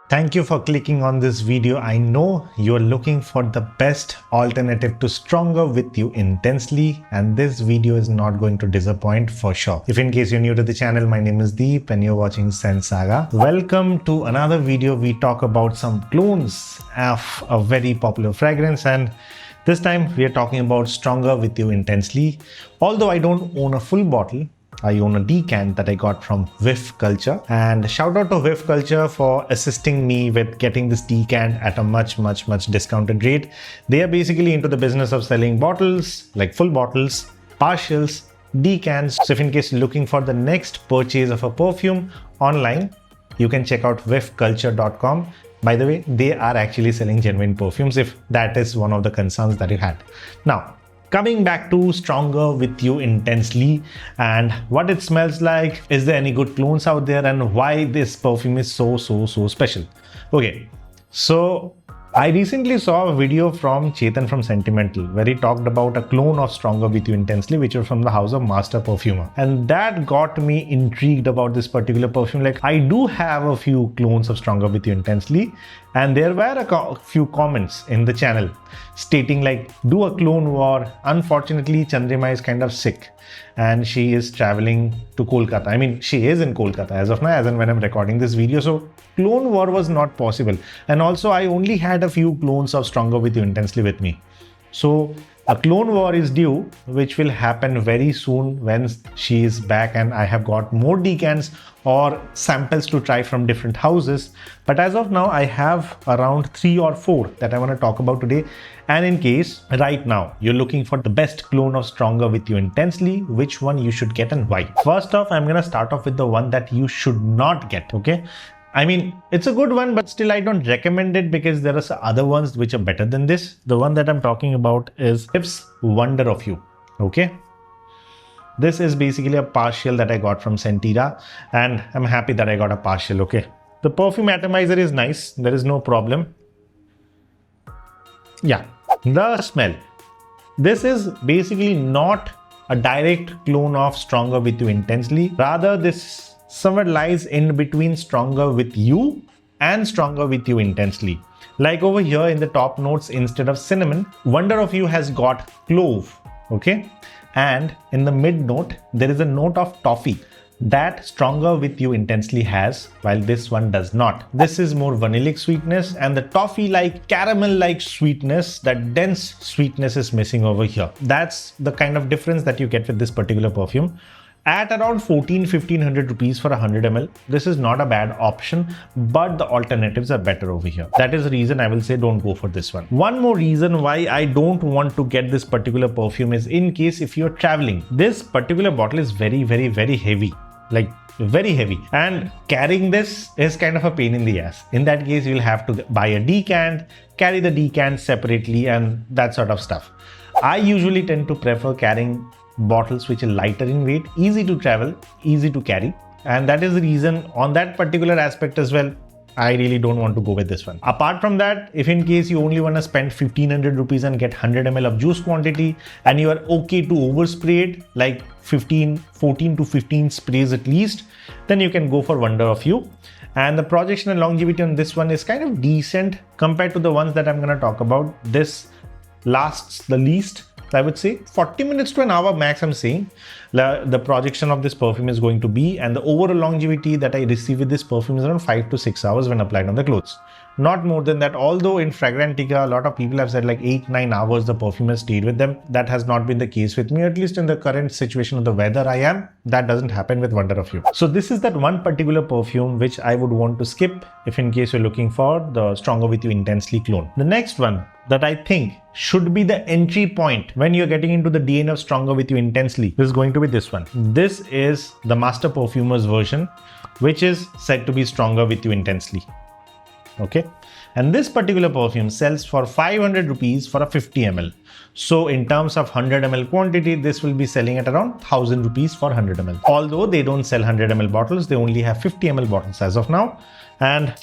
Thank you for clicking on this video. I know you're looking for the best alternative to Stronger with You Intensely, and this video is not going to disappoint for sure. If in case you're new to the channel, my name is Deep and you're watching Saga. Welcome to another video. We talk about some clones of a very popular fragrance, and this time we are talking about Stronger with You Intensely. Although I don't own a full bottle, I own a decant that I got from Riff Culture, and shout out to Riff Culture for assisting me with getting this decant at a much discounted rate. They are basically into the business of selling bottles, like full bottles, partials, decants. So if in case you're looking for the next purchase of a perfume online, you can check out riffculture.com. By the way, they are actually selling genuine perfumes if that is one of the concerns that you had. Now, coming back to Stronger with You Intensely and what it smells like, is there any good clones out there, and why this perfume is so special. Okay, so I recently saw a video from Chetan from Sentimental where he talked about a clone of Stronger with You Intensely, which was from the house of Master Perfumer, and that got me intrigued about this particular perfume. Like, I do have a few clones of Stronger with You Intensely, and there were a few comments in the channel stating like, do a clone war. Unfortunately, Chandrima is kind of sick and she is traveling to Kolkata. I mean, she is in Kolkata as of now, as and when I'm recording this video. So clone war was not possible. And also I only had a few clones of Stronger with You Intensely with me. So a clone war is due, which will happen very soon when she is back, and I have got more decants or samples to try from different houses. But as of now, I have around 3 or 4 that I want to talk about today. And in case right now you're looking for the best clone of Stronger with You Intensely, which one you should get and why? First off, I'm going to start off with the one that you should not get, okay? I mean, it's a good one, but still I don't recommend it because there are other ones which are better than this. The one that I'm talking about is Riff's Wonder of You, okay? This is basically a partial that I got from Sentira, and I'm happy that I got a partial, okay? The perfume atomizer is nice, there is no problem. Yeah, the smell. This is basically not a direct clone of Stronger with You Intensely. Rather, this somewhere lies in between Stronger with You and Stronger with You Intensely. Like over here in the top notes, instead of cinnamon, Wonder of You has got clove, okay? And in the mid note, there is a note of toffee that Stronger with You Intensely has, while this one does not. This is more vanillic sweetness, and the toffee-like, caramel-like sweetness, that dense sweetness is missing over here. That's the kind of difference that you get with this particular perfume. At around 1500 rupees for 100 ml, this is not a bad option, but the alternatives are better over here. That is the reason I will say don't go for this one. One more reason why I don't want to get this particular perfume is in case if you're traveling. This particular bottle is very heavy, like very heavy, and carrying this is kind of a pain in the ass. In that case, you'll have to buy a decant, carry the decant separately, and that sort of stuff. I usually tend to prefer carrying bottles which are lighter in weight, easy to travel, easy to carry, and that is the reason on that particular aspect as well, I really don't want to go with this one. Apart from that, if in case you only want to spend 1500 rupees and get 100 ml of juice quantity, and you are okay to overspray it, like 14 to 15 sprays at least, then you can go for Wonder of You. And the projection and longevity on this one is kind of decent compared to the ones that I'm going to talk about. This lasts the least, I would say 40 minutes to an hour max. I'm saying the projection of this perfume is going to be, and the overall longevity that I receive with this perfume is around 5 to 6 hours when applied on the clothes. Not more than that, although in Fragrantica, a lot of people have said like 8-9 hours the perfume has stayed with them. That has not been the case with me, at least in the current situation of the weather I am. That doesn't happen with Wonder of You. So this is that one particular perfume which I would want to skip if in case you're looking for the Stronger with You Intensely clone. The next one that I think should be the entry point when you're getting into the DNA of Stronger with You Intensely is going to be this one. This is the Master Perfumer's version, which is said to be Stronger with You Intensely. Okay, and this particular perfume sells for 500 rupees for a 50 ml. So in terms of 100 ml quantity, this will be selling at around 1000 rupees for 100 ml. Although they don't sell 100 ml bottles, they only have 50 ml bottles as of now. And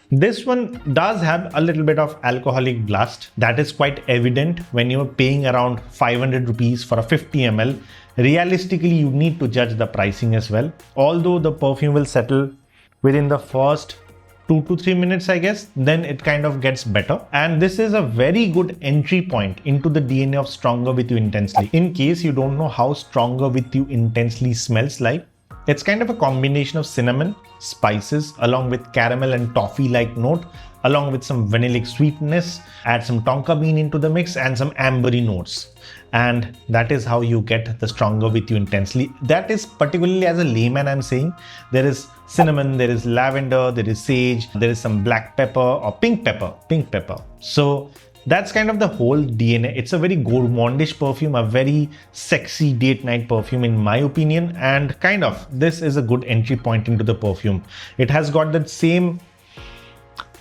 this one does have a little bit of alcoholic blast. That is quite evident when you're paying around 500 rupees for a 50 ml. Realistically, you need to judge the pricing as well. Although the perfume will settle within the first 2 to 3 minutes, I guess. Then it kind of gets better. And this is a very good entry point into the DNA of Stronger With You Intensely. In case you don't know how Stronger With You Intensely smells like, it's kind of a combination of cinnamon, spices, along with caramel and toffee-like note, along with some vanillic sweetness. Add some tonka bean into the mix and some ambery notes. And that is how you get the Stronger With You Intensely. That is particularly, as a layman, I'm saying, there is cinnamon, there is lavender, there is sage, there is some black pepper or pink pepper. So that's kind of the whole DNA. It's a very gourmandish perfume, a very sexy date night perfume in my opinion, and kind of this is a good entry point into the perfume. It has got that same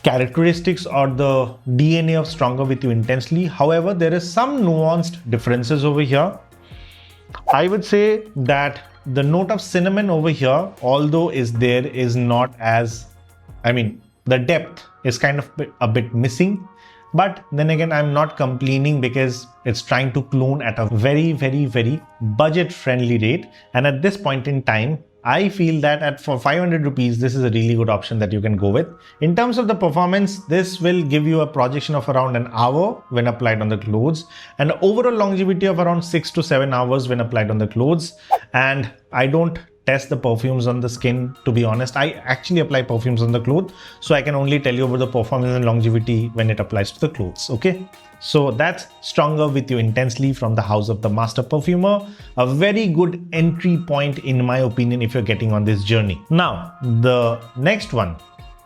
characteristics or the DNA of Stronger With You Intensely. However, there is some nuanced differences over here. I would say that the note of cinnamon over here, although is there, is not as, the depth is kind of a bit missing. But then again, I'm not complaining because it's trying to clone at a very, very, very budget friendly rate. And at this point in time, I feel that for 500 rupees, this is a really good option that you can go with. In terms of the performance, this will give you a projection of around an hour when applied on the clothes, and overall longevity of around 6 to 7 hours when applied on the clothes. And I don't test the perfumes on the skin, to be honest. I actually apply perfumes on the clothes, so I can only tell you about the performance and longevity when it applies to the clothes. Okay, so that's Stronger With You Intensely from the house of the master perfumer. A very good entry point in my opinion if you're getting on this journey. Now the next one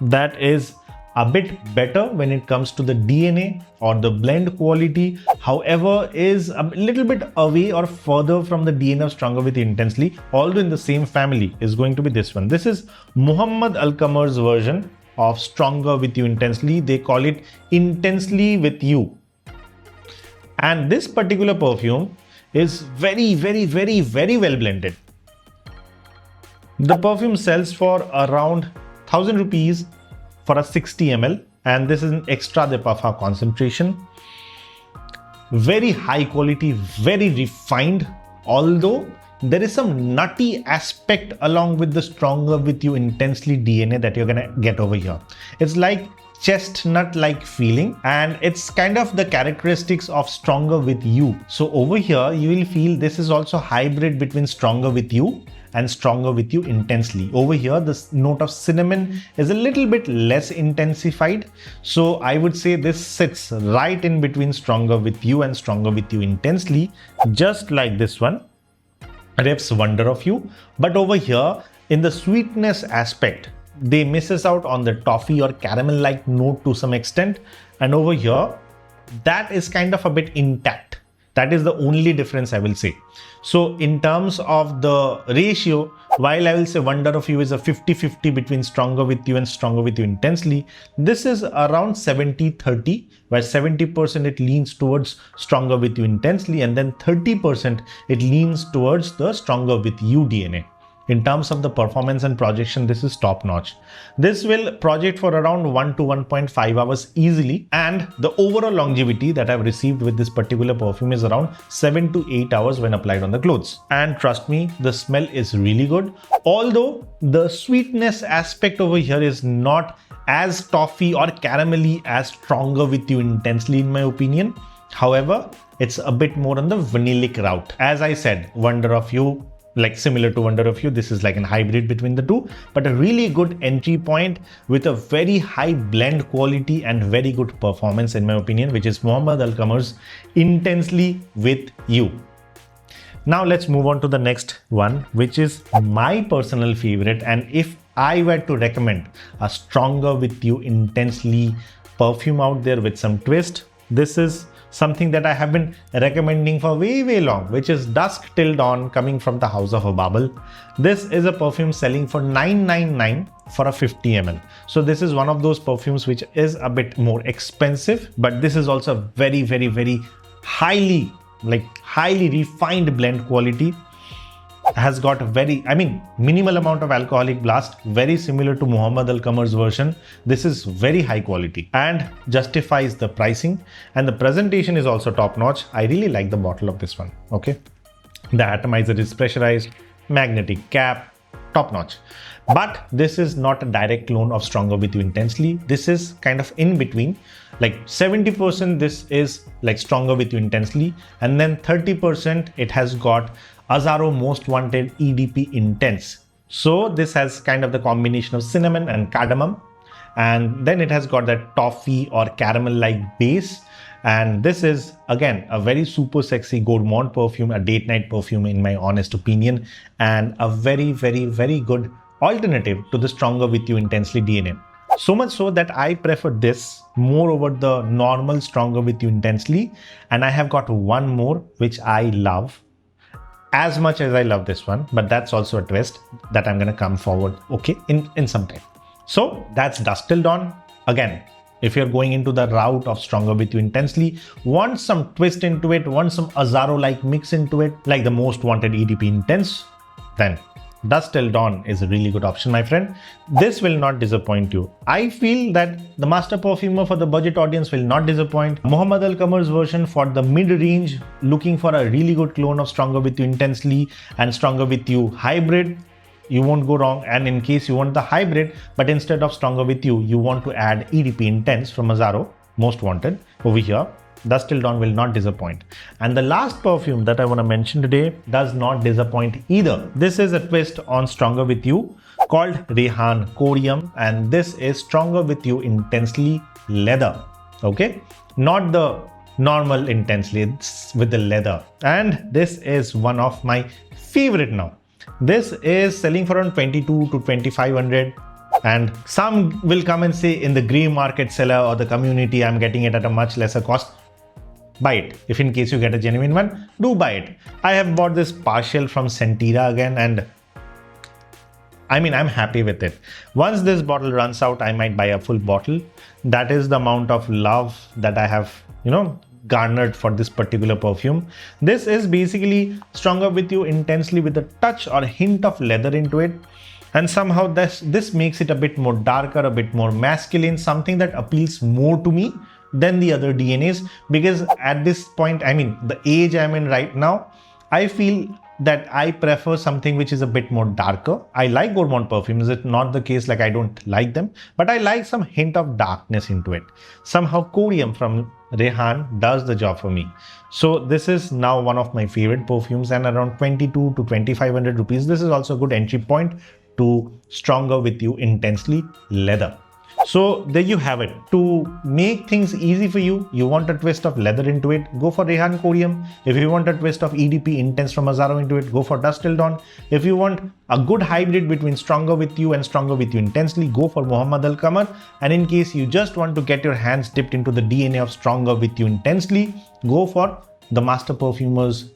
that is a bit better when it comes to the DNA or the blend quality, however, is a little bit away or further from the DNA of Stronger With You Intensely, although in the same family, is going to be this one. This is Muhammad Al Qamar's version of Stronger With You Intensely. They call it Intensely With You. And this particular perfume is very, very, very, very well blended. The perfume sells for around 1000 rupees for a 60 ml, and this is an extra de parfum concentration. Very high quality, very refined, although there is some nutty aspect along with the Stronger With You Intensely DNA that you're gonna get over here. It's like chestnut like feeling, and it's kind of the characteristics of Stronger With You. So over here you will feel this is also hybrid between Stronger With You and Stronger With You Intensely. Over here the note of cinnamon is a little bit less intensified, so I would say this sits right in between Stronger With You and Stronger With You Intensely, just like this one, Riff's Wonder of You. But over here in the sweetness aspect, they misses out on the toffee or caramel like note to some extent, and over here that is kind of a bit intact. That is the only difference I will say. So in terms of the ratio, while I will say Wonder of You is a 50-50 between Stronger With You and Stronger With You Intensely, this is around 70-30, where 70% it leans towards Stronger With You Intensely, and then 30% it leans towards the Stronger With You DNA. In terms of the performance and projection, this is top notch. This will project for around 1 to 1.5 hours easily, and the overall longevity that I've received with this particular perfume is around 7 to 8 hours when applied on the clothes. And trust me, the smell is really good. Although the sweetness aspect over here is not as toffee or caramelly as Stronger With You Intensely in my opinion. However, it's a bit more on the vanillic route. As I said, Wonder of You, like similar to Wonder of You, this is like a hybrid between the two, but a really good entry point with a very high blend quality and very good performance in my opinion, which is Muhammad Al Qamar's Intensely With You. Now let's move on to the next one, which is my personal favorite. And if I were to recommend a Stronger With You Intensely perfume out there with some twist, this is something that I have been recommending for way long, which is Dusk Till Dawn, coming from the house of Ababel. This is a perfume selling for 999 for a 50 ml. So this is one of those perfumes which is a bit more expensive, but this is also very, very, very highly refined blend quality. Has got a very, minimal amount of alcoholic blast, very similar to Muhammad Al Qamar's version. This is very high quality and justifies the pricing, and the presentation is also top notch. I really like the bottle of this one. Okay, the atomizer is pressurized, magnetic cap, top notch. But this is not a direct clone of Stronger With You Intensely. This is kind of in between. Like 70% this is like Stronger With You Intensely, and then 30% it has got Azzaro Most Wanted EDP Intense. So this has kind of the combination of cinnamon and cardamom, and then it has got that toffee or caramel like base. And this is again a very super sexy gourmand perfume, a date night perfume in my honest opinion, and a very good alternative to the Stronger With You Intensely DNA. So much so that I prefer this more over the normal Stronger With You Intensely. And I have got one more which I love as much as I love this one, but that's also a twist that I'm gonna come forward, okay, in some time. So that's Dusk Till Dawn. Again, if you're going into the route of Stronger With You Intensely, want some twist into it, want some Azzaro-like mix into it, like the Most Wanted EDP Intense, then Dusk Till Dawn is a really good option, my friend. This will not disappoint you. I feel that the Master Perfumer for the budget audience will not disappoint. Mohammad Al Qamar's version for the mid-range, looking for a really good clone of Stronger With You Intensely and Stronger With You Hybrid, you won't go wrong. And in case you want the hybrid, but instead of Stronger With You, you want to add EDP Intense from Azzaro, Most Wanted, over here, Dusk Till Dawn will not disappoint. And the last perfume that I want to mention today does not disappoint either. This is a twist on Stronger With You called Rayhaan Corium, and this is Stronger With You Intensely Leather. Okay, not the normal Intensely, it's with the leather. And this is one of my favorite now. This is selling for around 22 to 2500. And some will come and say in the grey market seller or the community, I'm getting it at a much lesser cost. Buy it. If in case you get a genuine one, do buy it. I have bought this partial from Sentira again, and I mean, I'm happy with it. Once this bottle runs out, I might buy a full bottle. That is the amount of love that I have, garnered for this particular perfume. This is basically Stronger With You Intensely with a touch or hint of leather into it. And somehow this makes it a bit more darker, a bit more masculine, something that appeals more to me than the other DNAs. Because at this point, I mean, the age I'm in right now, I feel that I prefer something which is a bit more darker. I like gourmand perfumes. It's not the case like I don't like them, but I like some hint of darkness into it. Somehow Corium from Rayhaan does the job for me. So this is now one of my favorite perfumes, and around 22 to 2500 rupees. This is also a good entry point to Stronger With You Intensely Leather. So there you have it. To make things easy for you, you want a twist of leather into it, go for Rayhaan Corium. If you want a twist of EDP Intense from Azzaro into it, go for Dusk Till Dawn. If you want a good hybrid between Stronger With You and Stronger With You Intensely, go for Mohammad Al Qamar. And in case you just want to get your hands dipped into the DNA of Stronger With You Intensely, go for the Master Perfumer's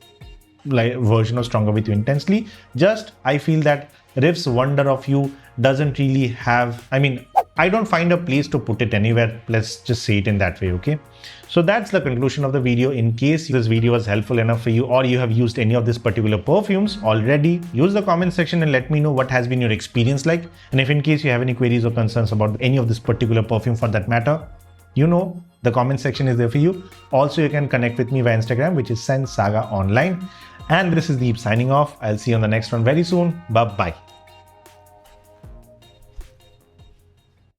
version of Stronger With You Intensely. Just, I feel that Riff's Wonder of You doesn't really have, I don't find a place to put it anywhere. Let's just say it in that way, okay? So that's the conclusion of the video. In case this video was helpful enough for you, or you have used any of these particular perfumes already, use the comment section and let me know what has been your experience like. And if in case you have any queries or concerns about any of this particular perfume for that matter, the comment section is there for you. Also, you can connect with me via Instagram, which is Saga Online. And this is Deep signing off. I'll see you on the next one very soon. Bye-bye.